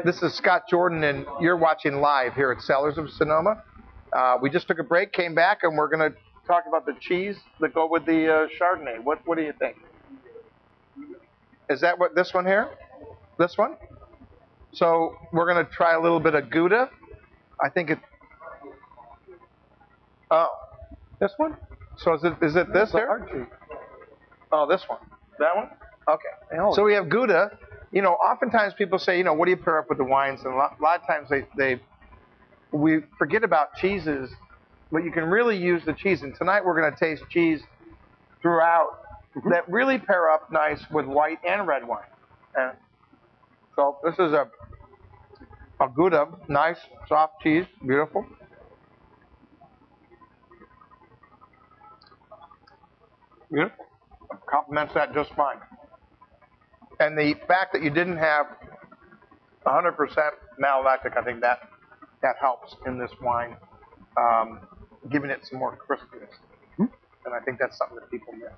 This is Scott Jordan, and you're watching live here at Cellars of Sonoma. We just took a break, came back, and we're going to talk about the cheese that go with the Chardonnay. What do you think? Is that what this one here? This one? So we're going to try a little bit of Gouda. I think it. Oh, this one? So is it this here? Oh, this one. That one? Okay. So we have Gouda. You know, oftentimes people say, you know, what do you pair up with the wines? And a lot of times we forget about cheeses, but you can really use the cheese. And tonight we're going to taste cheese throughout that really pair up nice with white and red wine. And so this is a Gouda, nice, soft cheese, beautiful. Beautiful. Complements that just fine. And the fact that you didn't have 100% malolactic, I think that helps in this wine, giving it some more crispiness. And I think that's something that people miss.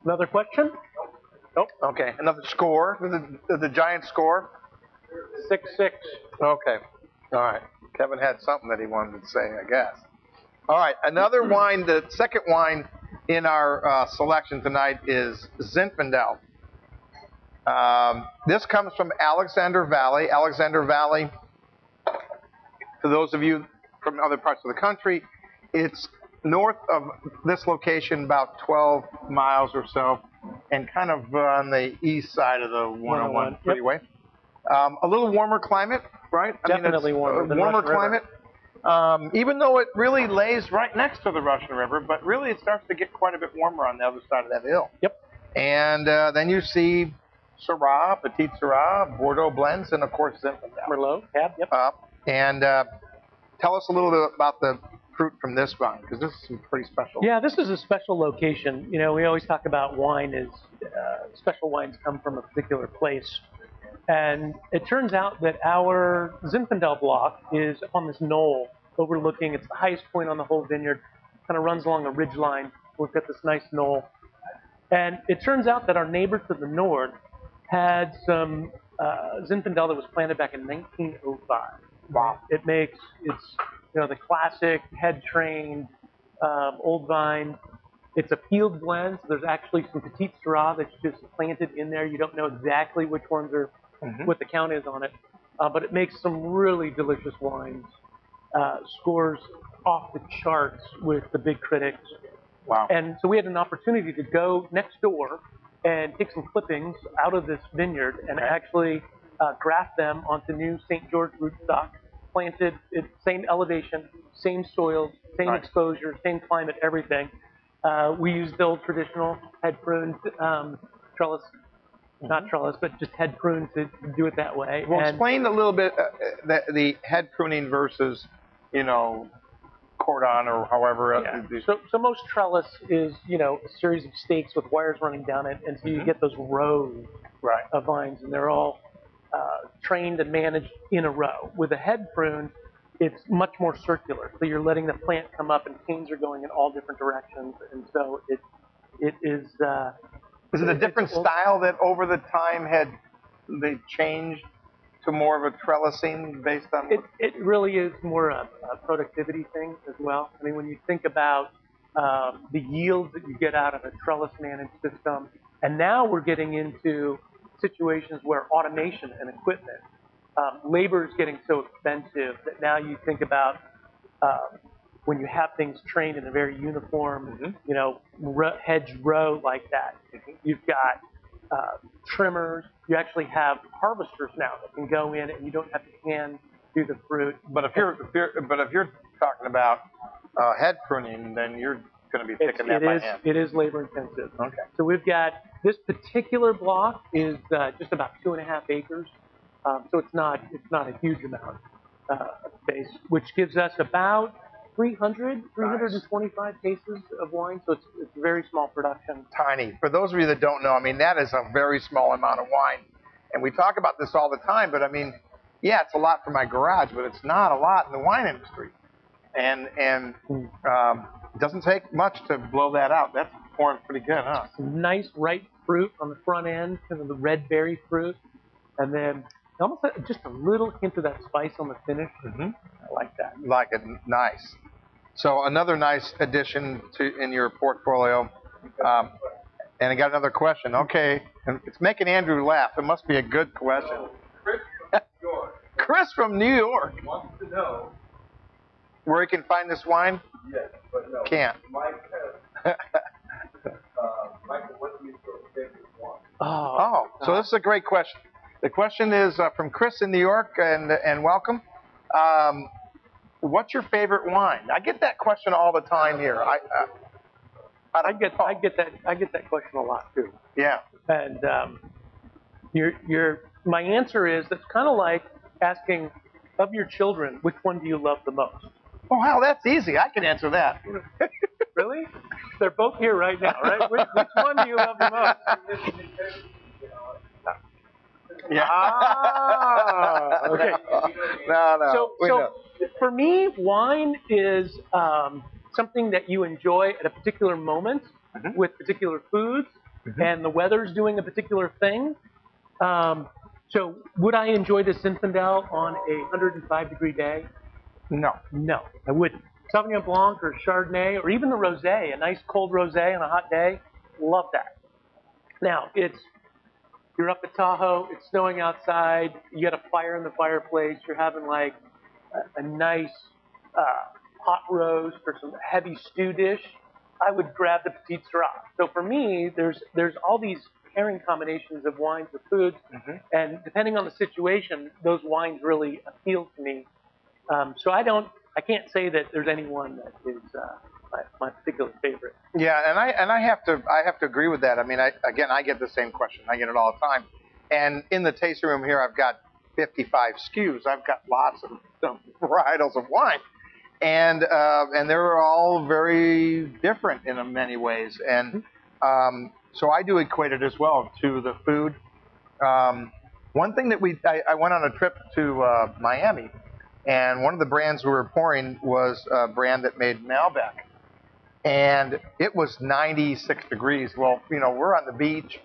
Another question? Nope. Okay, another score. The giant score? 6-6. Okay. All right. Kevin had something that he wanted to say, I guess. All right, another wine, the second wine in our selection tonight is Zinfandel. This comes from Alexander Valley. Alexander Valley, for those of you from other parts of the country, it's north of this location about 12 miles or so, and kind of on the east side of the 101 freeway. A little warmer climate, right? Definitely warmer than warmer Russian climate. Even though it really lays right next to the Russian River, but really it starts to get quite a bit warmer on the other side of that hill. Yep. And then you see Syrah, Petit Syrah, Bordeaux blends, and of course Zinfandel. Merlot. Yep. And tell us a little bit about the fruit from this vine, because this is pretty special. Yeah, this is a special location. You know, we always talk about wine as special wines come from a particular place. And it turns out that our Zinfandel block is up on this knoll overlooking, it's the highest point on the whole vineyard, kind of runs along a ridge line. We've got this nice knoll. And it turns out that our neighbor to the north had some Zinfandel that was planted back in 1905. Wow. It's, you know, the classic head-trained old vine. It's a field blend, so there's actually some Petit Syrah that's just planted in there. You don't know exactly which ones are, what the count is on it, but it makes some really delicious wines. Scores off the charts with the big critics. Wow. And so we had an opportunity to go next door and take some clippings out of this vineyard and actually graft them onto new St. George rootstock, planted at same elevation, same soil, same exposure, same climate, everything. We used the old traditional head pruned trellis, not trellis, but just head pruned to do it that way. Well, explain a little bit the head pruning versus, you know, cordon or however. Yeah. So most trellis is, you know, a series of stakes with wires running down it, and so you get those rows of vines, and they're all trained and managed in a row. With a head prune, it's much more circular. So you're letting the plant come up, and canes are going in all different directions, and so it is. Is it a different style that over the time they changed to more of a trellising based on? It really is more a productivity thing as well. I mean, when you think about the yields that you get out of a trellis managed system, and now we're getting into situations where automation and equipment, labor is getting so expensive that now you think about when you have things trained in a very uniform, you know, hedge row like that. You've got trimmers. You actually have harvesters now that can go in, and you don't have to hand do the fruit. But if you're talking about head pruning, then you're going to be picking that by hand. It is labor intensive. Okay. So we've got this particular block is just about 2.5 acres. So it's not a huge amount of space, which gives us about 325 cases of wine. So it's a very small production. Tiny. For those of you that don't know, I mean, that is a very small amount of wine. And we talk about this all the time, but I mean, yeah, it's a lot for my garage, but it's not a lot in the wine industry. And it doesn't take much to blow that out. That's pouring pretty good, huh? Some nice ripe fruit on the front end, kind of the red berry fruit. and then almost just a little hint of that spice on the finish. Mm-hmm. I like that. Like it, nice. So another nice addition in your portfolio. And I got another question. Okay, and it's making Andrew laugh. It must be a good question. Chris from New York wants to know where he can find this wine. yes, but no. Can't. Michael, what is your favorite wine? Oh, so this is a great question. The question is from Chris in New York, and welcome. What's your favorite wine? I get that question all the time here. I get that question a lot too. Yeah. And my answer is that's kind of like asking of your children, which one do you love the most? Oh, wow, that's easy. I can answer that. Really? They're both here right now, right? Which one do you love the most? Yeah. Ah, okay. No. So for me, wine is something that you enjoy at a particular moment with particular foods, and the weather's doing a particular thing. So would I enjoy the Zinfandel on a 105-degree day? No, I wouldn't. Sauvignon Blanc or Chardonnay or even the rosé, a nice cold rosé on a hot day, love that. Now, you're up at Tahoe, it's snowing outside, you got a fire in the fireplace, you're having like a nice hot roast or some heavy stew dish, I would grab the Petite Sirah. So for me, there's all these pairing combinations of wines with foods, and depending on the situation, those wines really appeal to me. So I can't say that there's anyone that is my particular favorite. Yeah, and I have to agree with that. I mean, I get the same question. I get it all the time. And in the tasting room here, I've got 55 SKUs. I've got lots of varietals of wine, and they're all very different in many ways. And so I do equate it as well to the food. One thing that I went on a trip to Miami, and one of the brands we were pouring was a brand that made Malbec. And it was 96 degrees. Well, we're on the beach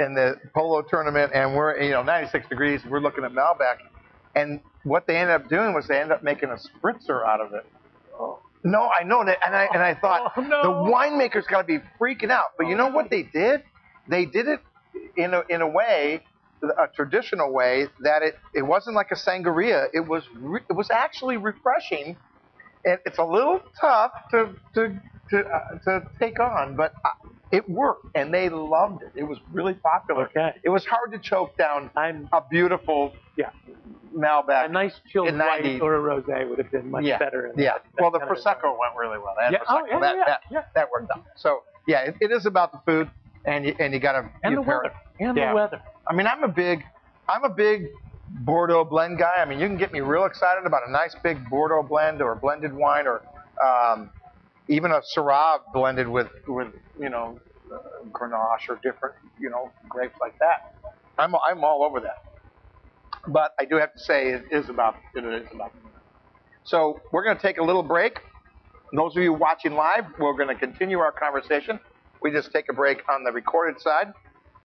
in the polo tournament, and we're, 96 degrees. We're looking at Malbec. And what they ended up doing was they ended up making a spritzer out of it. Oh. No, I know that. And I thought, the winemaker's got to be freaking out. But you know what they did? They did it in a way, a traditional way, that it wasn't like a sangria. It was actually refreshing. And it's a little tough to take on, but it worked, and they loved it. It was really popular. Okay. It was hard to choke down a beautiful Malbec. A nice chilled white or a rosé would have been much better. Well, the Prosecco went really well. That worked out. So it is about the food, and you got to the weather. And the weather. I mean, I'm a big Bordeaux blend guy. I mean, you can get me real excited about a nice big Bordeaux blend or a blended wine, or even a Syrah blended with Grenache or different grapes like that. I'm all over that. But I do have to say it is about. So we're going to take a little break. Those of you watching live, we're going to continue our conversation. We just take a break on the recorded side.